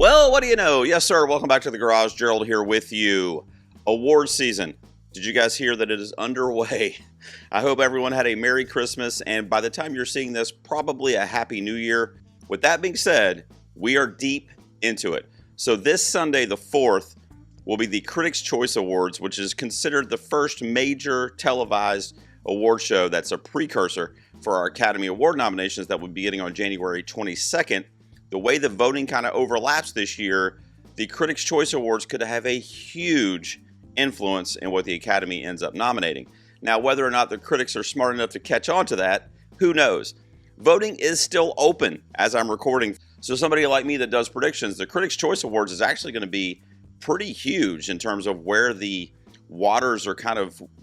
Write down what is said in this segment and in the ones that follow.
Well, what do you know? Yes, sir. Welcome back to the garage. Gerald here with you. Award season. Did you guys hear that it is underway? I hope everyone had a Merry Christmas, and by the time you're seeing this, probably a Happy New Year. With that being said, we are deep into it. So this Sunday, the 4th, will be the Critics' Choice Awards, which is considered the first major televised award show that's a precursor for our Academy Award nominations that we'll be getting on January 22nd. The way the voting kind of overlaps this year, the Critics' Choice Awards could have a huge influence in what the Academy ends up nominating. Now, whether or not the critics are smart enough to catch on to that, who knows? Voting is still open as I'm recording. So somebody like me that does predictions, the Critics' Choice Awards is actually going to be pretty huge in terms of where the waters are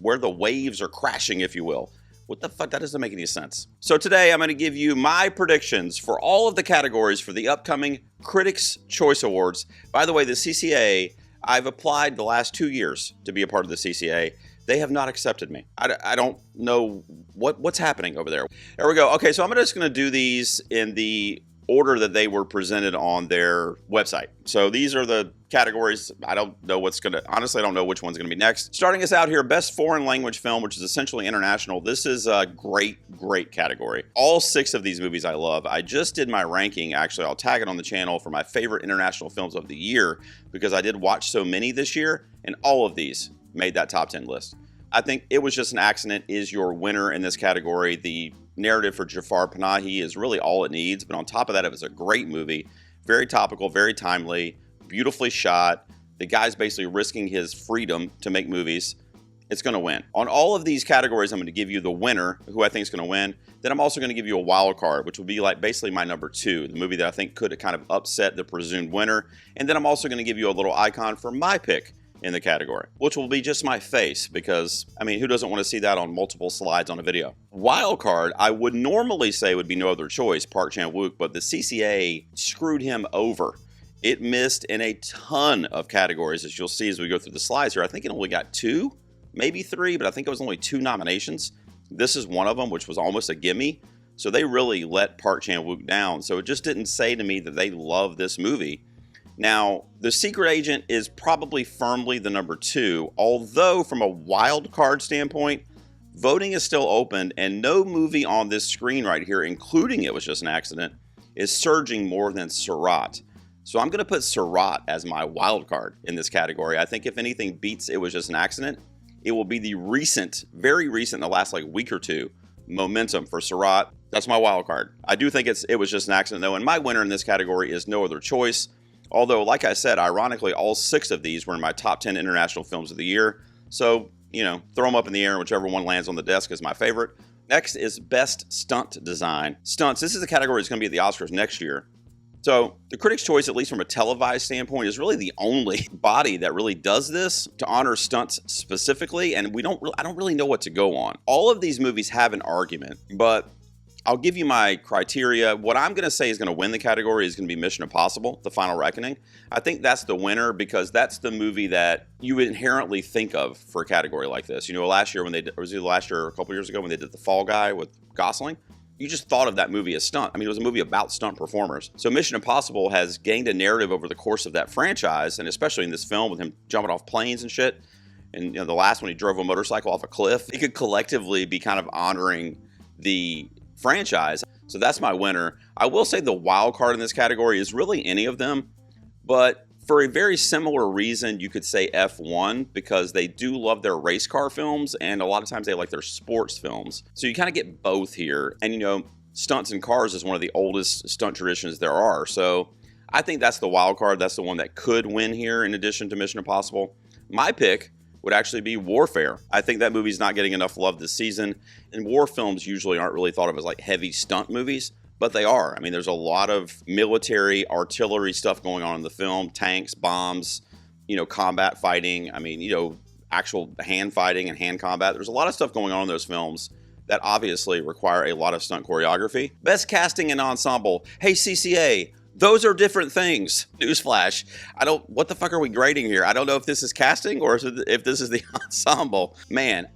where the waves are crashing, if you will. What the fuck? That doesn't make any sense. So today I'm going to give you my predictions for all of the categories for the upcoming Critics' Choice Awards. By the way, the CCA, I've applied the last 2 years to be a part of the CCA. They have not accepted me. I don't know what's happening over there. There we go. Okay, so I'm just going to do these in the order that they were presented on their website. So these are the categories. I don't know honestly, I don't know which one's gonna be next. Starting us out here, Best Foreign Language Film, which is essentially international. This is a great category. All 6 of these movies I love. I just did my ranking. Actually, I'll tag it on the channel for my favorite international films of the year because I did watch so many this year, and all of these made that top 10 list. I think It Was Just an Accident is your winner in this category. The narrative for Jafar Panahi is really all it needs, but on top of that, it was a great movie. Very topical, very timely, beautifully shot. The guy's basically risking his freedom to make movies. It's going to win. On all of these categories, I'm going to give you the winner, who I think is going to win. Then I'm also going to give you a wild card, which will be like basically my number 2, the movie that I think could kind of upset the presumed winner. And then I'm also going to give you a little icon for my pick in the category, which will be just my face because, I mean, who doesn't want to see that on multiple slides on a video? Wild card, I would normally say would be No Other Choice, Park Chan-wook, but the CCA screwed him over. It missed in a ton of categories, as you'll see as we go through the slides here. I think it only got 2, maybe 3, but I think it was only 2 nominations. This is one of them, which was almost a gimme. So they really let Park Chan-wook down. So it just didn't say to me that they love this movie. Now, The Secret Agent is probably firmly the number 2, although from a wild card standpoint, voting is still open and no movie on this screen right here, including It Was Just an Accident, is surging more than Surat. So I'm going to put Surat as my wild card in this category. I think if anything beats It Was Just an Accident, it will be the very recent, in the last week or two, momentum for Surat. That's my wild card. I do think It Was Just an Accident though, and my winner in this category is No Other Choice. Although, like I said, ironically, all 6 of these were in my top 10 international films of the year. So, throw them up in the air and whichever one lands on the desk is my favorite. Next is Best Stunt Design. Stunts, this is a category that's going to be at the Oscars next year. So, the Critics' Choice, at least from a televised standpoint, is really the only body that really does this to honor stunts specifically, and I don't really know what to go on. All of these movies have an argument, but I'll give you my criteria. What I'm going to say is going to win the category is going to be Mission Impossible, The Final Reckoning. I think that's the winner because that's the movie that you would inherently think of for a category like this. Last year or a couple years ago when they did The Fall Guy with Gosling, you just thought of that movie as stunt. I mean, it was a movie about stunt performers. So Mission Impossible has gained a narrative over the course of that franchise, and especially in this film with him jumping off planes and shit. And the last one, he drove a motorcycle off a cliff. It could collectively be kind of honoring the franchise. So that's my winner. I will say the wild card in this category is really any of them, but for a very similar reason, you could say F1 because they do love their race car films and a lot of times they like their sports films. So you kind of get both here. And stunts in cars is one of the oldest stunt traditions there are. So I think that's the wild card. That's the one that could win here in addition to Mission Impossible. My pick would actually be Warfare. I think that movie's not getting enough love this season, and war films usually aren't really thought of as heavy stunt movies, but they are. I mean, there's a lot of military, artillery stuff going on in the film, tanks, bombs, combat fighting. I mean, actual hand fighting and hand combat. There's a lot of stuff going on in those films that obviously require a lot of stunt choreography. Best casting and ensemble. Hey, CCA, those are different things. Newsflash. What the fuck are we grading here? I don't know if this is casting or if this is the ensemble. Man,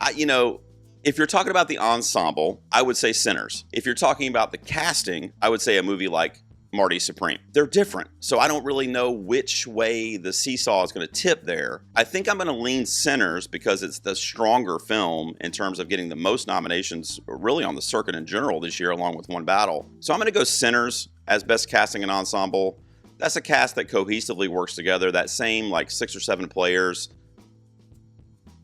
if you're talking about the ensemble, I would say Sinners. If you're talking about the casting, I would say a movie like Marty Supreme. They're different, so I don't really know which way the seesaw is going to tip there. I think I'm going to lean Sinners because it's the stronger film in terms of getting the most nominations really on the circuit in general this year, along with One Battle. So I'm going to go Sinners as best casting and ensemble. That's a cast that cohesively works together, that same like 6 or 7 players.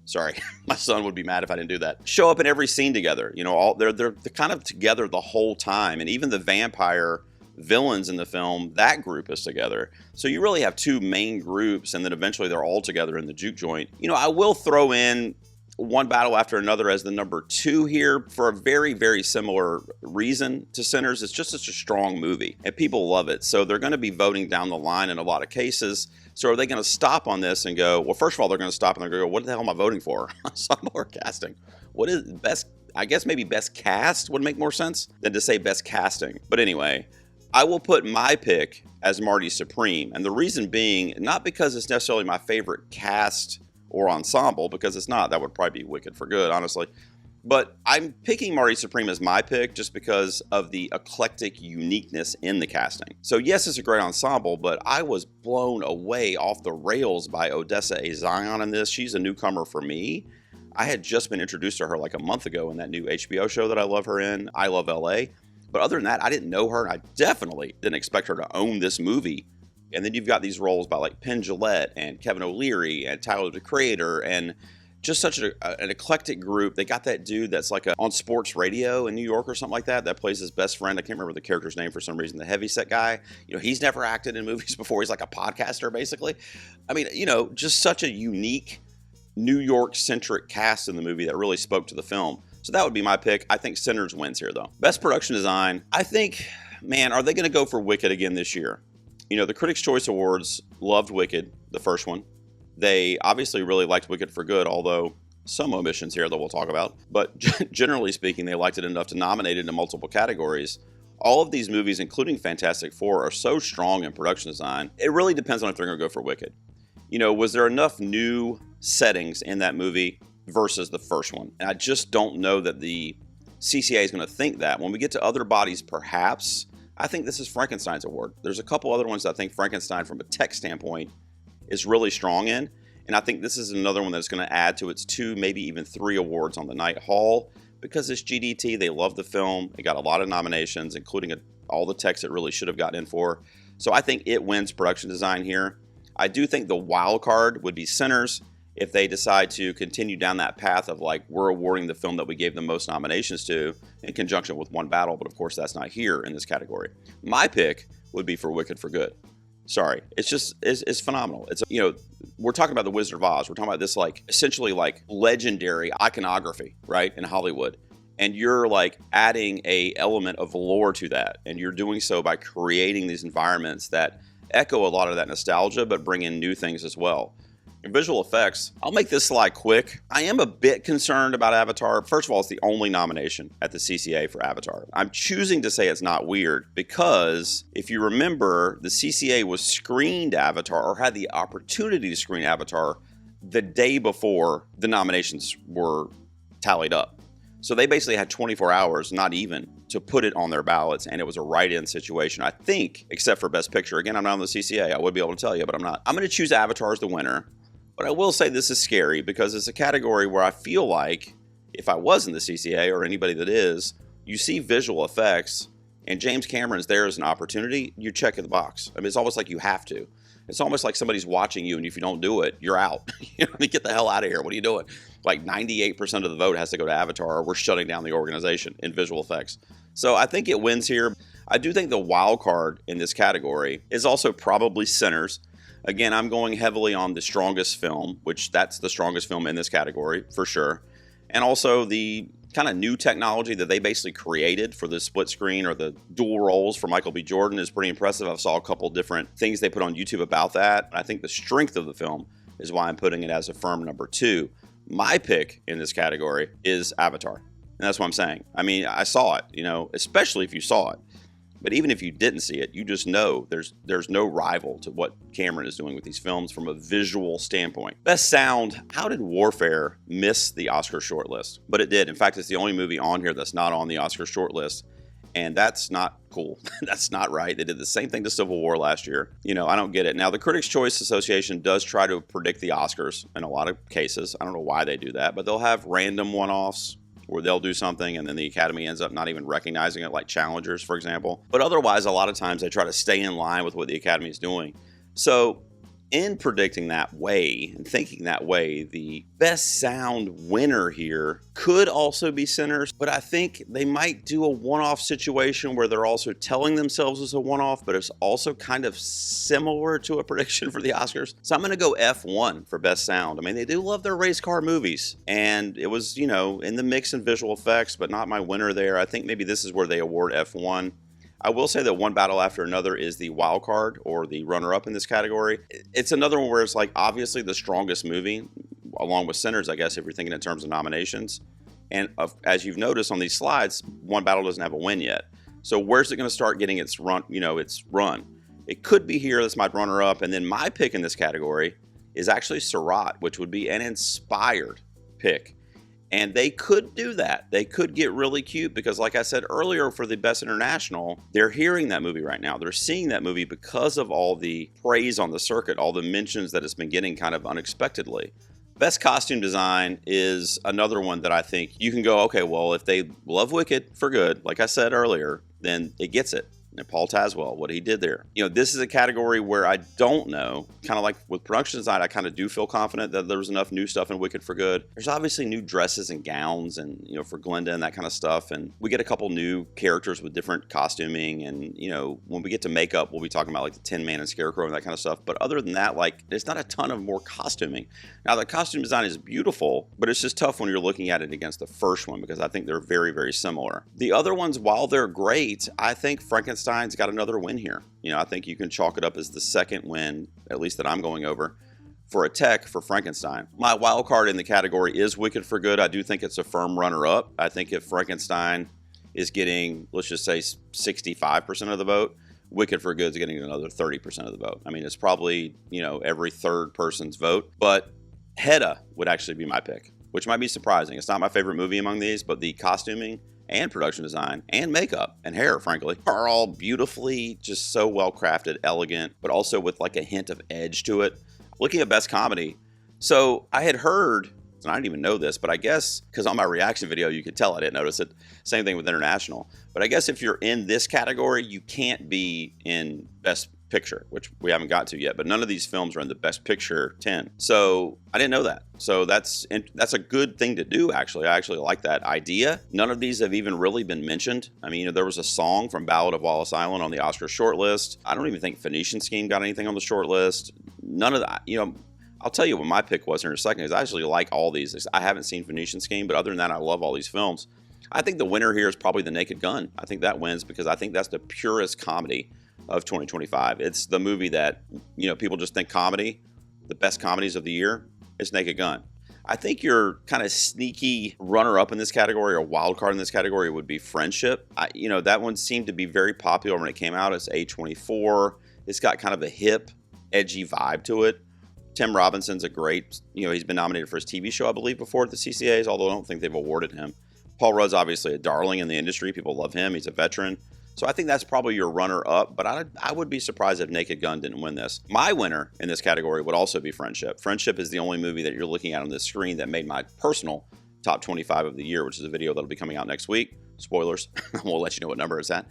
Sorry, my son would be mad if I didn't do that. Show up in every scene together. You know, all they're kind of together the whole time. And even the vampire villains in the film, that group is together. So you really have 2 main groups, and then eventually they're all together in the juke joint. You know, I will throw in One Battle After Another as the number 2 here for a very, very similar reason to Sinners. It's just such a strong movie, and people love it. So they're going to be voting down the line in a lot of cases. So are they going to stop on this and go, well, first of all, they're going to stop and they're going to go, what the hell am I voting for? Some more casting. What is best? I guess maybe best cast would make more sense than to say best casting. But anyway, I will put my pick as Marty Supreme. And the reason being, not because it's necessarily my favorite cast or ensemble, because it's not. That would probably be Wicked for Good, honestly. But I'm picking Marty Supreme as my pick just because of the eclectic uniqueness in the casting. So yes, it's a great ensemble, but I was blown away off the rails by Odessa A. Zion in this. She's a newcomer for me. I had just been introduced to her like a month ago in that new HBO show that I love her in, I Love LA. But other than that, I didn't know her, and I definitely didn't expect her to own this movie. And then you've got these roles by like Penn Jillette and Kevin O'Leary and Tyler the Creator, and just such an eclectic group. They got that dude that's like on sports radio in New York or something like that plays his best friend. I can't remember the character's name for some reason. The heavyset guy. You know, he's never acted in movies before. He's like a podcaster, basically. I mean, you know, just such a unique New York-centric cast in the movie that really spoke to the film. So that would be my pick. I think Sinners wins here, though. Best production design. I think, man, are they going to go for Wicked again this year? You know, the Critics' Choice Awards loved Wicked, the first one. They obviously really liked Wicked for Good, although some omissions here that we'll talk about. But generally speaking, they liked it enough to nominate it in multiple categories. All of these movies, including Fantastic Four, are so strong in production design. It really depends on if they're going to go for Wicked. You know, was there enough new settings in that movie versus the first one? And I just don't know that the CCA is going to think that. When we get to other bodies, perhaps. I think this is Frankenstein's award. There's a couple other ones that I think Frankenstein, from a tech standpoint, is really strong in. And I think this is another one that's going to add to its 2, maybe even 3 awards on the night haul. Because it's GDT, they love the film. It got a lot of nominations, including all the techs it really should have gotten in for. So I think it wins production design here. I do think the wild card would be Sinners if they decide to continue down that path of like, we're awarding the film that we gave the most nominations to in conjunction with One Battle. But of course, that's not here in this category. My pick would be for Wicked for Good. Sorry, it's phenomenal. It's, you know, we're talking about The Wizard of Oz. We're talking about this like essentially like legendary iconography, right, in Hollywood. And you're like adding a element of lore to that. And you're doing so by creating these environments that echo a lot of that nostalgia, but bring in new things as well. In visual effects, I'll make this slide quick. I am a bit concerned about Avatar. First of all, it's the only nomination at the CCA for Avatar. I'm choosing to say it's not weird because if you remember, the CCA was screened Avatar, or had the opportunity to screen Avatar, the day before the nominations were tallied up. So they basically had 24 hours, not even, to put it on their ballots, and it was a write-in situation, I think, except for Best Picture. Again, I'm not on the CCA. I would be able to tell you, but I'm not. I'm going to choose Avatar as the winner. But I will say this is scary because it's a category where I feel like if I was in the CCA, or anybody that is, you see visual effects and James Cameron's there as an opportunity, you check the box. I mean, it's almost like you have to. It's almost like somebody's watching you, and if you don't do it, you're out. You know, get the hell out of here. What are you doing? Like 98% of the vote has to go to Avatar, or we're shutting down the organization in visual effects. So I think it wins here. I do think the wild card in this category is also probably Sinners. Again, I'm going heavily on the strongest film, which that's the strongest film in this category for sure. And also the kind of new technology that they basically created for the split screen or the dual roles for Michael B. Jordan is pretty impressive. I saw a couple different things they put on YouTube about that. I think the strength of the film is why I'm putting it as a firm number 2. My pick in this category is Avatar. And that's what I'm saying. I mean, I saw it, you know, especially if you saw it. But even if you didn't see it, you just know there's no rival to what Cameron is doing with these films from a visual standpoint. Best sound, how did Warfare miss the Oscar shortlist? But it did. In fact, it's the only movie on here that's not on the Oscar shortlist. And that's not cool. That's not right. They did the same thing to Civil War last year. I don't get it. Now, the Critics' Choice Association does try to predict the Oscars in a lot of cases. I don't know why they do that, but they'll have random one-offs where they'll do something and then the Academy ends up not even recognizing it, like Challengers, for example. But otherwise, a lot of times they try to stay in line with what the Academy is doing. So in predicting that way and thinking that way, the best sound winner here could also be Sinners, but I think they might do a one-off situation where they're also telling themselves it's a one-off, but it's also kind of similar to a prediction for the Oscars. So I'm going to go F1 for best sound. I mean, they do love their race car movies, and it was, in the mix and visual effects, but not my winner there. I think maybe this is where they award F1. I will say that One Battle After Another is the wild card or the runner-up in this category. It's another one where it's like obviously the strongest movie, along with Sinners, I guess, if you're thinking in terms of nominations. And as you've noticed on these slides, One Battle doesn't have a win yet. So where's it going to start getting its run? Its run. It could be here. That's my runner-up. And then my pick in this category is actually Surratt, which would be an inspired pick. And they could do that. They could get really cute because, like I said earlier, for the Best International, they're hearing that movie right now. They're seeing that movie because of all the praise on the circuit, all the mentions that it's been getting kind of unexpectedly. Best Costume Design is another one that I think you can go, okay, well, if they love Wicked for good, like I said earlier, then it gets it. And Paul Tazwell, what he did there. This is a category where I don't know, kind of like with production design, I kind of do feel confident that there was enough new stuff in Wicked for good. There's obviously new dresses and gowns and, for Glinda and that kind of stuff. And we get a couple new characters with different costuming. And, when we get to makeup, we'll be talking about like the Tin Man and Scarecrow and that kind of stuff. But other than that, like, there's not a ton of more costuming. Now, the costume design is beautiful, but it's just tough when you're looking at it against the first one because I think they're very, very similar. The other ones, while they're great, I think Frankenstein's got another win here. I think you can chalk it up as the second win, at least that I'm going over, for a tech for Frankenstein. My wild card in the category is Wicked for Good. I do think it's a firm runner-up. I think if Frankenstein is getting, let's just say, 65% of the vote, Wicked for Good is getting another 30% of the vote. I mean, it's probably, every third person's vote, but Hedda would actually be my pick, which might be surprising. It's not my favorite movie among these, but the costuming and production design and makeup and hair, frankly, are all beautifully, just so well crafted, elegant, but also with like a hint of edge to it. Looking at Best Comedy, so I had heard, and I didn't even know this, but I guess, because on my reaction video, you could tell I didn't notice it. Same thing with International. But I guess if you're in this category, you can't be in Best Picture, which we haven't got to yet, but none of these films are in the Best Picture 10. So I didn't know that. So that's a good thing to do, actually. I actually like that idea. None of these have even really been mentioned. I mean, there was a song from Ballad of Wallace Island on the Oscar shortlist. I don't even think Phoenician Scheme got anything on the shortlist. None of that, I'll tell you what my pick was in a second, because I actually like all these. I haven't seen Phoenician Scheme, but other than that, I love all these films. I think the winner here is probably The Naked Gun. I think that wins because I think that's the purest comedy of 2025. It's the movie that, people just think comedy, the best comedies of the year, it's Naked Gun. I think your kind of sneaky runner-up in this category or wild card in this category would be Friendship. That one seemed to be very popular when it came out. It's A24. It's got kind of a hip, edgy vibe to it. Tim Robinson's a great, he's been nominated for his TV show, I believe, before at the CCAs, although I don't think they've awarded him. Paul Rudd's obviously a darling in the industry. People love him. He's a veteran. So I think that's probably your runner-up, but I would be surprised if Naked Gun didn't win this. My winner in this category would also be Friendship. Friendship is the only movie that you're looking at on this screen that made my personal top 25 of the year, which is a video that'll be coming out next week. Spoilers. We'll let you know what number it's at.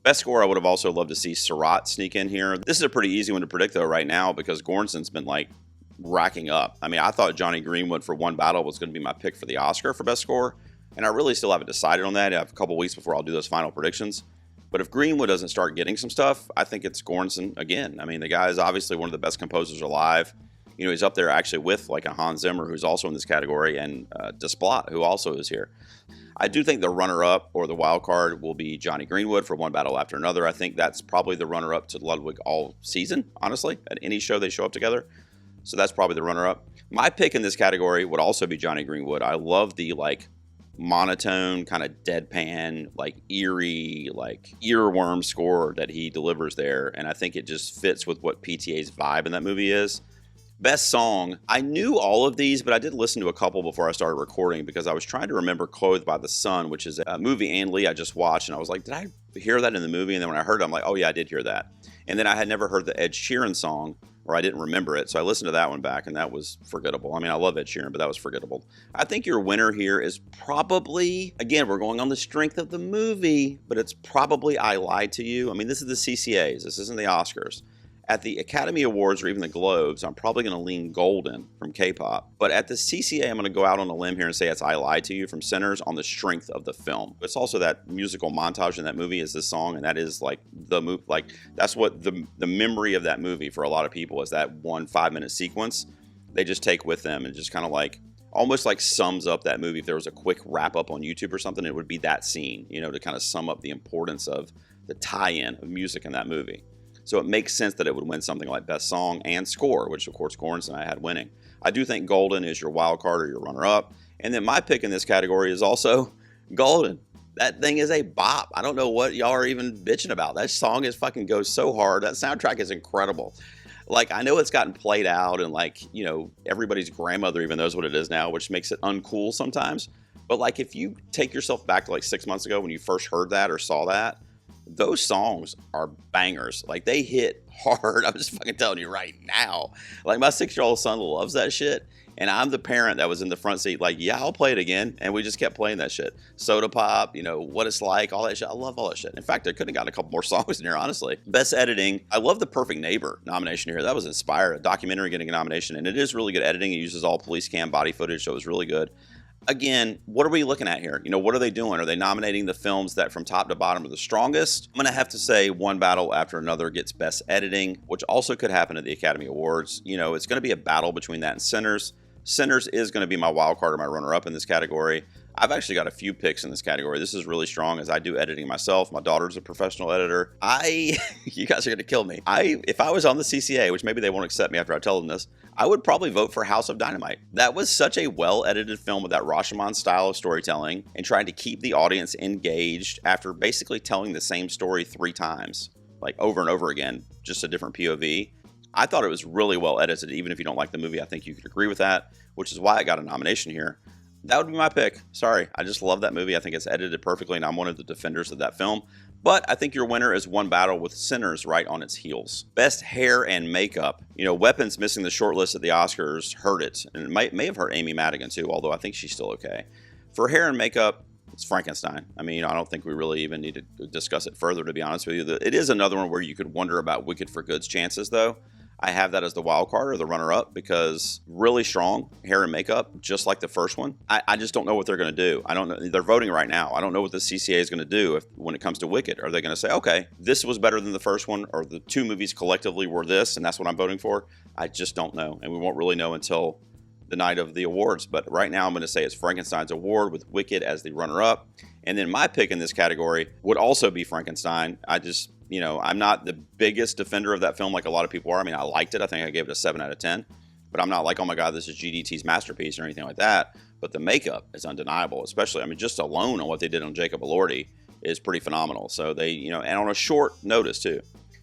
Best score, I would have also loved to see Surratt sneak in here. This is a pretty easy one to predict, though, right now, because Göransson's been, racking up. I mean, I thought Johnny Greenwood for One Battle was going to be my pick for the Oscar for Best Score, and I really still haven't decided on that. I have a couple weeks before I'll do those final predictions. But if Greenwood doesn't start getting some stuff, I think it's Göransson again. I mean, the guy is obviously one of the best composers alive. He's up there actually with a Hans Zimmer, who's also in this category, and Desplat, who also is here. I do think the runner-up or the wild card will be Johnny Greenwood for One Battle After Another. I think that's probably the runner-up to Ludwig all season, honestly, at any show they show up together. So that's probably the runner-up. My pick in this category would also be Johnny Greenwood. I love the monotone, kind of deadpan, eerie, earworm score that he delivers there. And I think it just fits with what PTA's vibe in that movie is. Best song. I knew all of these, but I did listen to a couple before I started recording because I was trying to remember Clothed by the Sun, which is a movie Ann Lee I just watched. And I was like, did I hear that in the movie? And then when I heard it, I'm like, oh yeah, I did hear that. And then I had never heard the Ed Sheeran song, or I didn't remember it. So I listened to that one back, and that was forgettable. I mean, I love Ed Sheeran, but that was forgettable. I think your winner here is probably, again, we're going on the strength of the movie, but it's probably I Lied to You. I mean, this is the CCAs. This isn't the Oscars. At the Academy Awards or even the Globes, I'm probably going to lean Golden from K-pop. But at the CCA, I'm going to go out on a limb here and say it's I Lied to You from Sinners on the strength of the film. It's also that musical montage in that movie is this song, and that is like the movie, like that's what the memory of that movie for a lot of people is, that 1 5-minute sequence they just take with them and just kind of like almost like sums up that movie. If there was a quick wrap up on YouTube or something, it would be that scene, you know, to kind of sum up the importance of the tie-in of music in that movie. So it makes sense that it would win something like Best Song and Score, which of course Corns and I had winning. I do think Golden is your wild card or your runner-up. And then my pick in this category is also Golden. That thing is a bop. I don't know what y'all are even bitching about. That song is fucking goes so hard. That soundtrack is incredible. Like, I know it's gotten played out and like, you know, everybody's grandmother even knows what it is now, which makes it uncool sometimes. But like, if you take yourself back to like 6 months ago when you first heard that or saw that, those songs are bangers. Like, they hit hard. I'm just fucking telling you right now. Like, my 6-year-old son loves that shit. And I'm the parent that was in the front seat like, yeah, I'll play it again. And we just kept playing that shit. Soda Pop, you know, What It's Like, all that shit. I love all that shit. In fact, I could have gotten a couple more songs in here, honestly. Best Editing. I love the Perfect Neighbor nomination here. That was Inspired. A documentary getting a nomination. And it is really good editing. It uses all police cam body footage, so it was really good. Again, what are we looking at here? You know, what are they doing? Are they nominating the films that from top to bottom are the strongest? I'm going to have to say one battle after another gets Best Editing, which also could happen at the Academy Awards. You know, it's going to be a battle between that and Sinners. Sinners is going to be my wild card or my runner-up in this category. I've actually got a few picks in this category. This is really strong as I do editing myself. My daughter's a professional editor. You guys are going to kill me. If I was on the CCA, which maybe they won't accept me after I tell them this, I would probably vote for House of Dynamite. That was such a well-edited film with that Rashomon style of storytelling and trying to keep the audience engaged after basically telling the same story 3 times, like over and over again, just a different POV. I thought it was really well edited. Even if you don't like the movie, I think you could agree with that, which is why I got a nomination here. That would be my pick. Sorry, I just love that movie. I think it's edited perfectly, and I'm one of the defenders of that film. But I think your winner is one battle with Sinners right on its heels. Best Hair and Makeup. You know, Weapons missing the shortlist at the Oscars hurt it, and it may have hurt Amy Madigan too, although I think she's still okay. For Hair and Makeup, it's Frankenstein. I mean, I don't think we really even need to discuss it further, to be honest with you. It is another one where you could wonder about Wicked for Good's chances, though. I have that as the wild card or the runner-up because really strong hair and makeup, just like the first one. I just don't know what they're going to do. I don't know. They're voting right now. I don't know what the CCA is going to do when it comes to Wicked. Are they going to say, okay, this was better than the first one, or the 2 movies collectively were this, and that's what I'm voting for? I just don't know, and we won't really know until the night of the awards. But right now, I'm going to say it's Frankenstein's award with Wicked as the runner-up. And then my pick in this category would also be Frankenstein. You know, I'm not the biggest defender of that film like a lot of people are. I mean, I liked it. I think I gave it a 7 out of 10. But I'm not like, oh my God, this is GDT's masterpiece or anything like that. But the makeup is undeniable, especially, I mean, just alone on what they did on Jacob Elordi is pretty phenomenal. So they, you know, and on a short notice too.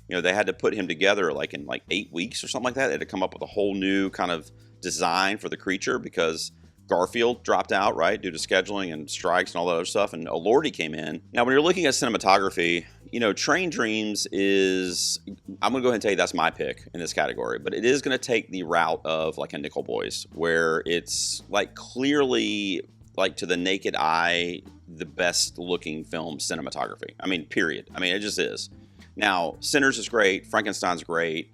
You know, they had to put him together like in like 8 weeks or something like that. They had to come up with a whole new kind of design for the creature because Garfield dropped out, right, due to scheduling and strikes and all that other stuff, and Elordi came in. Now, when you're looking at cinematography, you know, Train Dreams is, I'm going to go ahead and tell you that's my pick in this category, but it is going to take the route of like a Nickel Boys, where it's like clearly, like to the naked eye, the best looking film cinematography. I mean, period. I mean, it just is. Now, Sinners is great. Frankenstein's great.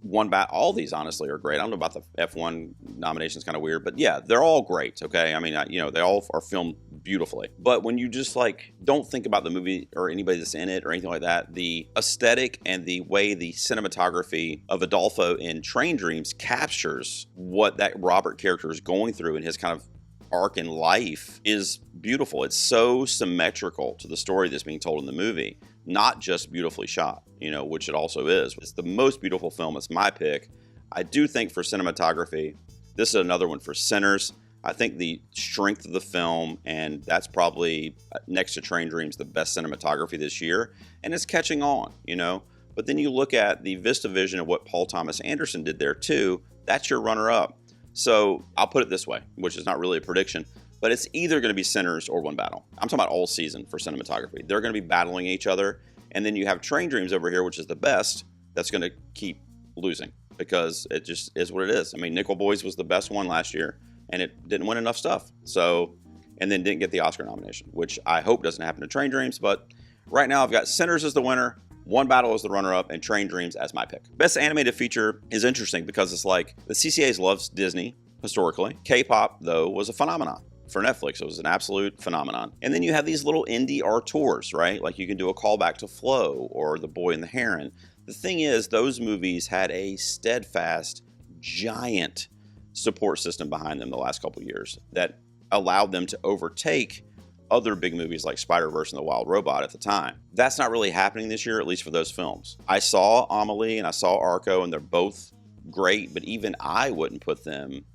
All these, honestly, are great. I don't know about the F1 nominations, kind of weird. But yeah, they're all great, okay? I mean, you know, they all are filmed beautifully. But when you just, like, don't think about the movie or anybody that's in it or anything like that, the aesthetic and the way the cinematography of Adolfo in Train Dreams captures what that Robert character is going through in his kind of arc in life is beautiful. It's so symmetrical to the story that's being told in the movie, not just beautifully shot, you know, which it also is. It's the most beautiful film. It's my pick. I do think for cinematography, this is another one for Sinners. I think the strength of the film, and that's probably next to Train Dreams, the best cinematography this year, and it's catching on, you know. But then you look at the VistaVision of what Paul Thomas Anderson did there too. that's your runner-up. So I'll put it this way, which is not really a prediction, but it's either going to be Sinners or One Battle. I'm talking about all season for cinematography. They're going to be battling each other, and then you have Train Dreams over here, which is the best, that's going to keep losing because it just is what it is. I mean, Nickel Boys was the best one last year, and it didn't win enough stuff. So, and then didn't get the Oscar nomination, which I hope doesn't happen to Train Dreams, but right now I've got Sinners as the winner, One Battle as the runner-up, and Train Dreams as my pick. Best animated feature is interesting because it's like the CCAs loves Disney historically. K-pop, though, was a phenomenon. For Netflix, it was an absolute phenomenon. And then you have these little indie auteurs, right? Like you can do a callback to Flow or The Boy and the Heron. The thing is, those movies had a steadfast, giant support system behind them the last couple of years that allowed them to overtake other big movies like Spider-Verse and The Wild Robot at the time. That's not really happening this year, at least for those films. I saw Amelie and I saw Arco, and they're both great, but even I wouldn't put them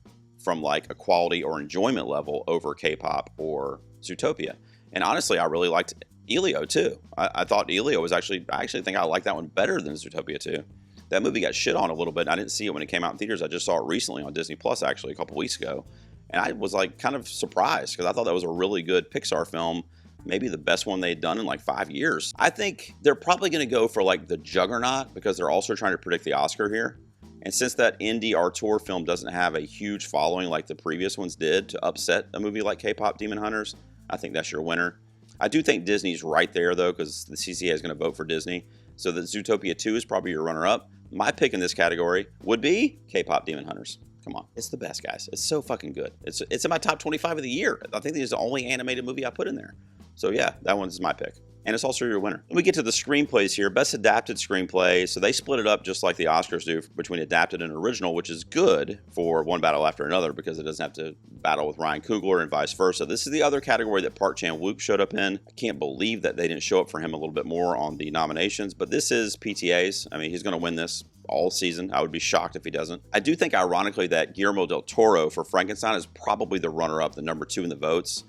from like a quality or enjoyment level over K-pop or Zootopia. And honestly, I really liked Elio too. I thought Elio was I actually think I like that one better than Zootopia 2. That movie got shit on a little bit. I didn't see it when it came out in theaters. I just saw it recently on Disney Plus actually a couple weeks ago. And I was like kind of surprised because I thought that was a really good Pixar film. Maybe the best one they'd done in like 5 years. I think they're probably going to go for like the juggernaut because they're also trying to predict the Oscar here. And since that indie auteur film doesn't have a huge following like the previous ones did to upset a movie like K-pop Demon Hunters, I think that's your winner. I do think Disney's right there though because the CCA is going to vote for Disney. So that Zootopia 2 is probably your runner-up. My pick in this category would be K-pop Demon Hunters. Come on. It's the best, guys. It's so fucking good. It's in my top 25 of the year. I think this is the only animated movie I put in there. So yeah, that one's my pick. And it's also your winner. When we get to the screenplays here, best adapted screenplay. So they split it up just like the Oscars do between adapted and original, which is good for One Battle After Another because it doesn't have to battle with Ryan Coogler and vice versa. This is the other category that Park Chan-wook showed up in. I can't believe that they didn't show up for him a little bit more on the nominations, but this is PTA's. I mean, he's going to win this all season. I would be shocked if he doesn't. I do think, ironically, that Guillermo del Toro for Frankenstein is probably the runner-up, the number 2 in the votes.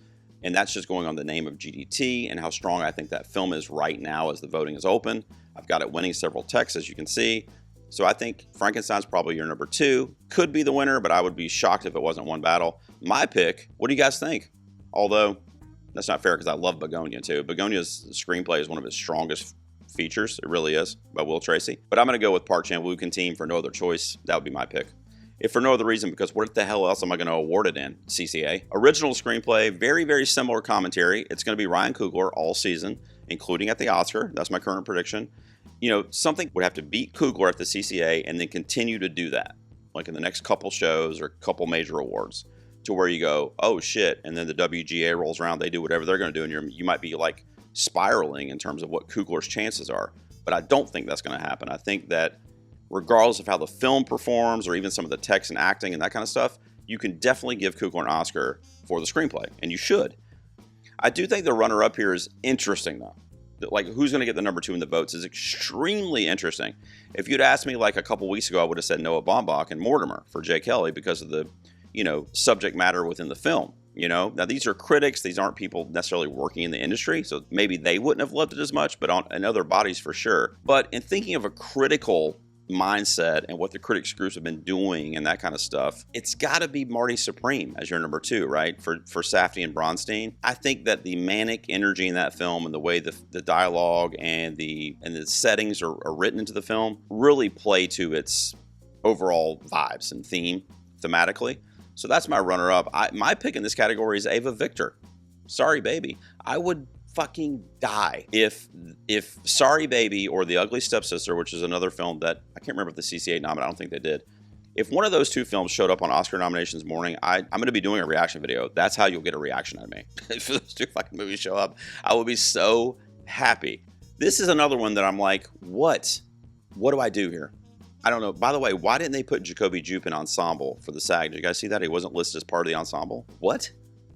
And that's just going on the name of GDT and how strong I think that film is right now as the voting is open. I've got it winning several techs, as you can see. So I think Frankenstein's probably your number 2. Could be the winner, but I would be shocked if it wasn't One Battle. My pick, what do you guys think? Although, that's not fair because I love Begonia too. Begonia's screenplay is one of his strongest features. It really is, by Will Tracy. But I'm going to go with Park Chan-wook and team for no other choice. That would be my pick. If for no other reason, because what the hell else am I going to award it in? CCA. Original screenplay, very, very similar commentary. It's going to be Ryan Coogler all season, including at the Oscar. That's my current prediction. You know, something would have to beat Coogler at the CCA and then continue to do that, like in the next couple shows or couple major awards, to where you go, oh shit, and then the WGA rolls around, they do whatever they're going to do, and you might be like spiraling in terms of what Coogler's chances are. But I don't think that's going to happen. I think that regardless of how the film performs or even some of the text and acting and that kind of stuff, you can definitely give Coogler an Oscar for the screenplay, and you should. I do think the runner-up here is interesting, though. Like, who's going to get the number 2 in the votes is extremely interesting. If you'd asked me like a couple weeks ago, I would have said Noah Baumbach and Mortimer for Jay Kelly because of the, subject matter within the film. Now these are critics. These aren't people necessarily working in the industry, so maybe they wouldn't have loved it as much, but in other bodies for sure. But in thinking of a critical mindset and what the critics groups have been doing and that kind of stuff, it's got to be Marty Supreme as your number 2, right? For Safdie and Bronstein. I think that the manic energy in that film and the way the dialogue and the settings are written into the film really play to its overall vibes and thematically. So that's my runner-up. My pick in this category is Ava Victor. Sorry, Baby. I would fucking die if Sorry Baby or The Ugly Stepsister, which is another film that I can't remember if the CCA nominated, I don't think they did. If one of those 2 films showed up on Oscar nominations morning, I'm going to be doing a reaction video. That's how you'll get a reaction out of me. If those 2 fucking movies show up, I will be so happy. This is another one that I'm like, what? What do I do here? I don't know. By the way, why didn't they put Jacoby Jupe in ensemble for the SAG? Did you guys see that? He wasn't listed as part of the ensemble. What?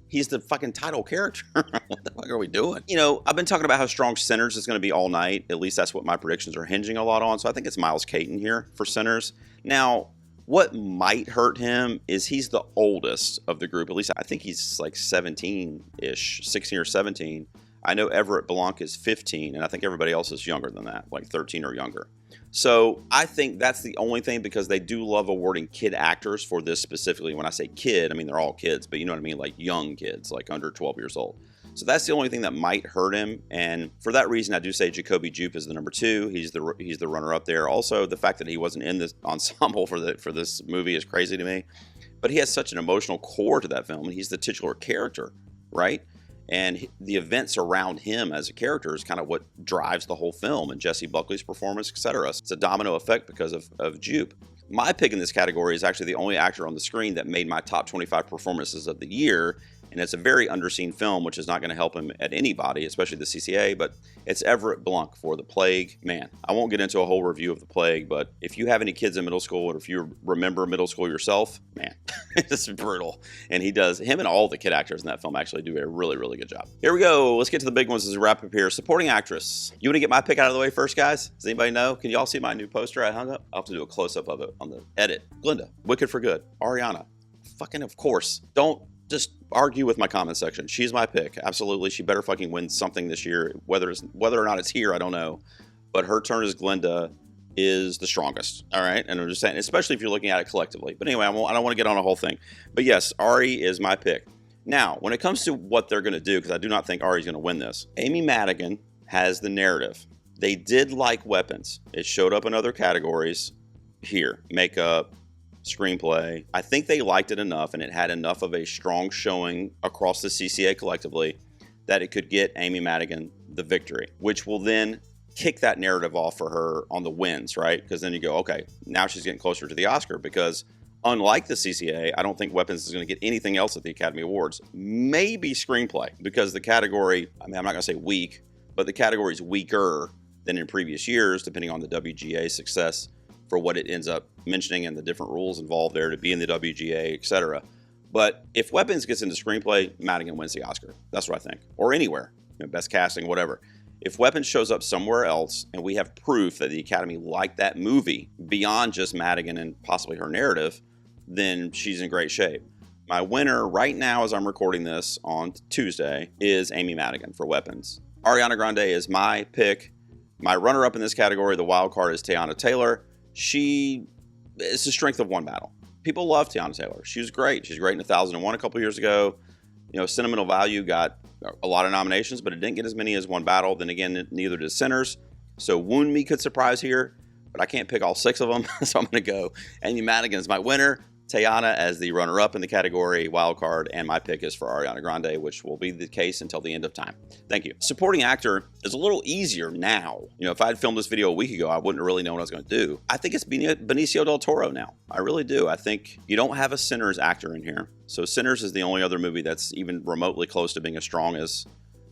He's the fucking title character. What the fuck are we doing? I've been talking about how strong Sinners is going to be all night. At least that's what my predictions are hinging a lot on. So I think it's Miles Caton here for Sinners. Now, what might hurt him is he's the oldest of the group. At least I think he's like 17-ish, 16 or 17. I know Everett Blanc is 15, and I think everybody else is younger than that, like 13 or younger. So I think that's the only thing, because they do love awarding kid actors for this specifically. When I say kid, I mean they're all kids, but you know what I mean, like young kids, like under 12 years old. So that's the only thing that might hurt him, and for that reason, I do say Jacoby Jupe is the number 2. He's the runner-up there. Also, the fact that he wasn't in this ensemble for this movie is crazy to me. But he has such an emotional core to that film, and he's the titular character, right? And the events around him as a character is kind of what drives the whole film, and Jesse Buckley's performance, etc. It's a domino effect because of Jupe. My pick in this category is actually the only actor on the screen that made my top 25 performances of the year, and it's a very underseen film, which is not going to help him at anybody, especially the CCA, but it's Everett Blanc for The Plague. Man, I won't get into a whole review of The Plague, but if you have any kids in middle school, or if you remember middle school yourself, man, it's brutal. And him and all the kid actors in that film actually do a really, really good job. Here we go. Let's get to the big ones as we wrap up here. Supporting actress. You want to get my pick out of the way first, guys? Does anybody know? Can you all see my new poster I hung up? I'll have to do a close-up of it on the edit. Glinda, Wicked for Good. Ariana, fucking of course. Don't just argue with my comment section. She's my pick. Absolutely. She better fucking win something this year. Whether or not it's here, I don't know. But her turn as Glinda is the strongest. All right. And I'm just saying, especially if you're looking at it collectively. But anyway, I don't want to get on a whole thing. But yes, Ari is my pick. Now, when it comes to what they're going to do, because I do not think Ari's going to win this, Amy Madigan has the narrative. They did like Weapons. It showed up in other categories here. Makeup, screenplay. I think they liked it enough, and it had enough of a strong showing across the CCA collectively that it could get Amy Madigan the victory, which will then kick that narrative off for her on the wins, right? Because then you go, okay, now she's getting closer to the Oscar, because unlike the CCA, I don't think Weapons is going to get anything else at the Academy Awards. Maybe screenplay, because the category, I mean, I'm not going to say weak, but the category is weaker than in previous years, depending on the WGA success for what it ends up mentioning and the different rules involved there to be in the WGA, etc. But if Weapons gets into screenplay, Madigan wins the Oscar. That's what I think. Or anywhere, best casting, whatever. If Weapons shows up somewhere else and we have proof that the Academy liked that movie beyond just Madigan and possibly her narrative, then she's in great shape. My winner right now, as I'm recording this on Tuesday, is Amy Madigan for Weapons. Ariana Grande is my pick. My runner-up in this category, the wild card, is Teyana Taylor. It's the strength of one battle. People love Teyana Taylor. She was great. She's great in 1001 a couple years ago. You know, Sentimental Value got a lot of nominations, but it didn't get as many as One Battle. Then again, neither did Sinners. So Wound Me could surprise here, but I can't pick all 6 of them. So I'm going to go Amy Madigan is my winner, Teyana as the runner-up in the category, wild card, and my pick is for Ariana Grande, which will be the case until the end of time. Thank you. Supporting actor is a little easier now. You know, if I had filmed this video a week ago, I wouldn't really know what I was going to do. I think it's Benicio del Toro now. I really do. I think you don't have a Sinners actor in here. So Sinners is the only other movie that's even remotely close to being as strong as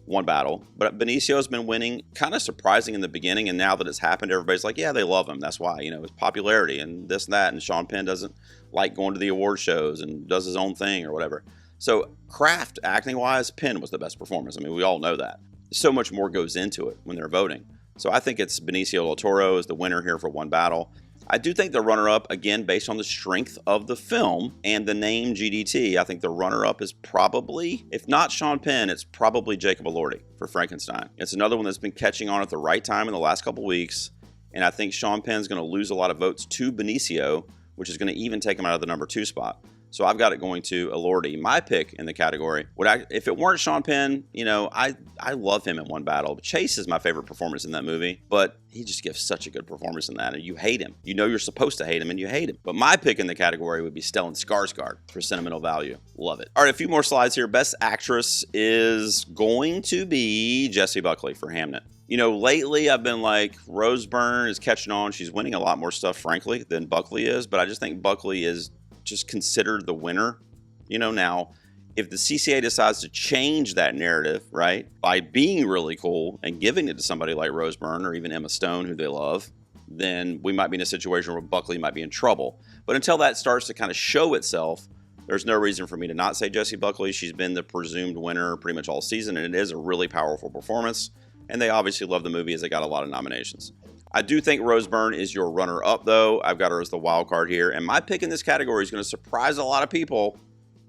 One Battle. But Benicio's been winning, kind of surprising in the beginning, and now that it's happened, everybody's like, yeah, they love him. That's why, you know, his popularity and this and that, and Sean Penn doesn't like going to the award shows and does his own thing or whatever. So craft, acting-wise, Penn was the best performance. I mean, we all know that. So much more goes into it when they're voting. So I think it's Benicio del Toro is the winner here for One Battle. I do think the runner-up, again, based on the strength of the film and the name GDT, I think the runner-up is probably, if not Sean Penn, it's probably Jacob Elordi for Frankenstein. It's another one that's been catching on at the right time in the last couple weeks, and I think Sean Penn's going to lose a lot of votes to Benicio, which is going to even take him out of the number 2 spot. So I've got it going to Elordi. My pick in the category, if it weren't Sean Penn, you know, I love him in One Battle. Chase is my favorite performance in that movie, but he just gives such a good performance in that, and you hate him. You know you're supposed to hate him, and you hate him. But my pick in the category would be Stellan Skarsgård for Sentimental Value. Love it. All right, a few more slides here. Best Actress is going to be Jessie Buckley for Hamnet. You know, lately I've been like, Rose Byrne is catching on. She's winning a lot more stuff, frankly, than Buckley is, but I just think Buckley is just considered the winner. You know, now, if the CCA decides to change that narrative, right, by being really cool and giving it to somebody like Rose Byrne or even Emma Stone, who they love, then we might be in a situation where Buckley might be in trouble. But until that starts to kind of show itself, there's no reason for me to not say Jessie Buckley. She's been the presumed winner pretty much all season, and it is a really powerful performance. And they obviously love the movie as they got a lot of nominations. I do think Rose Byrne is your runner-up, though. I've got her as the wild card here. And my pick in this category is going to surprise a lot of people.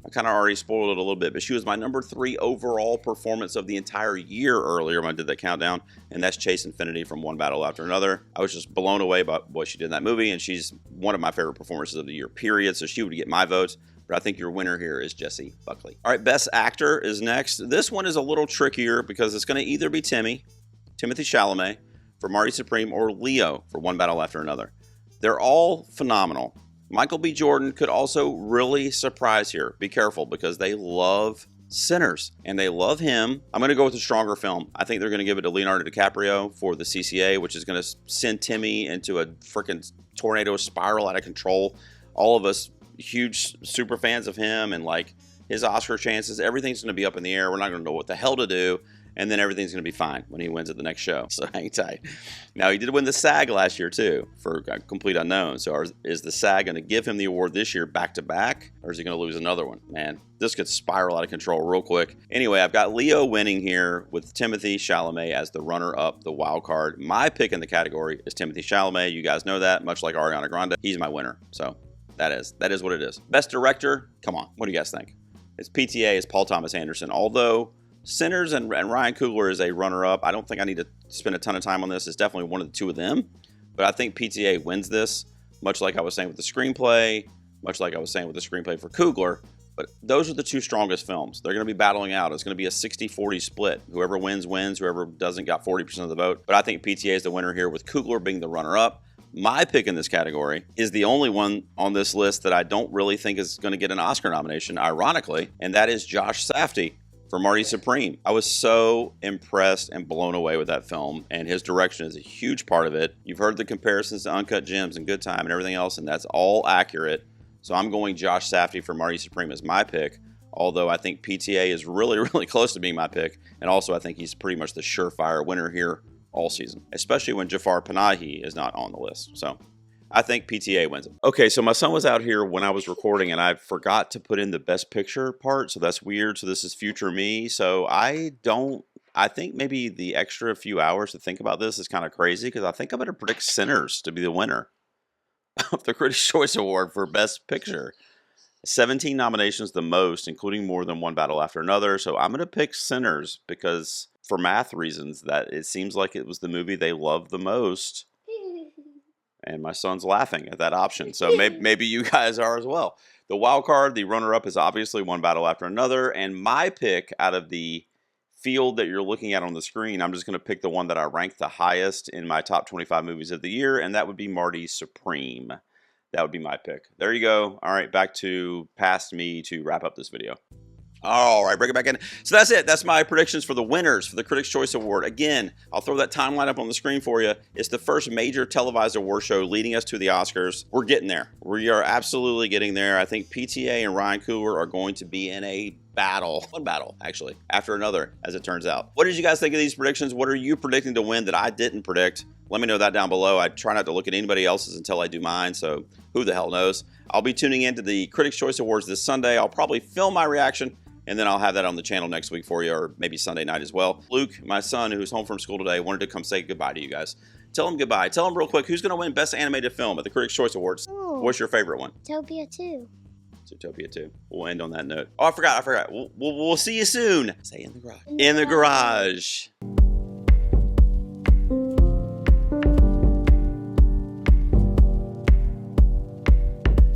I kind of already spoiled it a little bit, but she was my number 3 overall performance of the entire year earlier when I did that countdown, and that's Chase Infinity from One Battle After Another. I was just blown away by what she did in that movie, and she's one of my favorite performances of the year, period, so she would get my vote. But I think your winner here is Jessie Buckley. All right, Best Actor is next. This one is a little trickier because it's going to either be Timothy Chalamet for Marty Supreme or Leo for One Battle After Another. They're all phenomenal. Michael B. Jordan could also really surprise here. Be careful because they love Sinners and they love him. I'm going to go with a stronger film. I think they're going to give it to Leonardo DiCaprio for the CCA, which is going to send Timmy into a freaking tornado spiral out of control. All of us huge super fans of him and like his Oscar chances, everything's going to be up in the air. We're not going to know what the hell to do. And then everything's going to be fine when he wins at the next show. So hang tight. Now, he did win the SAG last year, too, for Complete Unknown. So is the SAG going to give him the award this year back-to-back? Or is he going to lose another one? Man, this could spiral out of control real quick. Anyway, I've got Leo winning here with Timothy Chalamet as the runner-up, the wild card. My pick in the category is Timothy Chalamet. You guys know that. Much like Ariana Grande, he's my winner. So that is what it is. Best Director? Come on. What do you guys think? It's PTA. It's Paul Thomas Anderson. Although Sinners and Ryan Coogler is a runner-up. I don't think I need to spend a ton of time on this. It's definitely one of the two of them. But I think PTA wins this, much like I was saying with the screenplay, much like I was saying with the screenplay for Coogler. But those are the two strongest films. They're going to be battling out. It's going to be a 60-40 split. Whoever wins, wins. Whoever doesn't got 40% of the vote. But I think PTA is the winner here with Coogler being the runner-up. My pick in this category is the only one on this list that I don't really think is going to get an Oscar nomination, ironically, and that is Josh Safdie for Marty Supreme. I was so impressed and blown away with that film, and his direction is a huge part of it. You've heard the comparisons to Uncut Gems and Good Time and everything else, and that's all accurate. So I'm going Josh Safdie for Marty Supreme as my pick, although I think PTA is really, really close to being my pick, and also I think he's pretty much the surefire winner here all season, especially when Jafar Panahi is not on the list. So I think PTA wins it. Okay, so my son was out here when I was recording and I forgot to put in the best picture part, so that's weird. So this is future me. So I think maybe the extra few hours to think about this is kind of crazy because I think I'm going to predict Sinners to be the winner of the Critics' Choice Award for Best Picture. 17 nominations, the most, including more than One Battle After Another. So I'm going to pick Sinners because for math reasons that it seems like it was the movie they loved the most. And my son's laughing at that option. So maybe you guys are as well. The wild card, the runner-up is obviously One Battle After Another. And my pick out of the field that you're looking at on the screen, I'm just going to pick the one that I ranked the highest in my top 25 movies of the year. And that would be Marty Supreme. That would be my pick. There you go. All right, back to past me to wrap up this video. All right, bring it back in. So that's it. That's my predictions for the winners for the Critics' Choice Award. Again, I'll throw that timeline up on the screen for you. It's the first major televised award show leading us to the Oscars. We're getting there. We are absolutely getting there. I think PTA and Ryan Coogler are going to be in a battle. One battle, actually, after another, as it turns out. What did you guys think of these predictions? What are you predicting to win that I didn't predict? Let me know that down below. I try not to look at anybody else's until I do mine, so who the hell knows? I'll be tuning into the Critics' Choice Awards this Sunday. I'll probably film my reaction, and then I'll have that on the channel next week for you, or maybe Sunday night as well. Luke, my son, who's home from school today, wanted to come say goodbye to you guys. Tell him goodbye. Tell him real quick, who's going to win Best Animated Film at the Critics' Choice Awards? Oh, What's your favorite one? Zootopia 2. Zootopia 2. We'll end on that note. Oh, I forgot. We'll see you soon. Say in the garage. In the garage.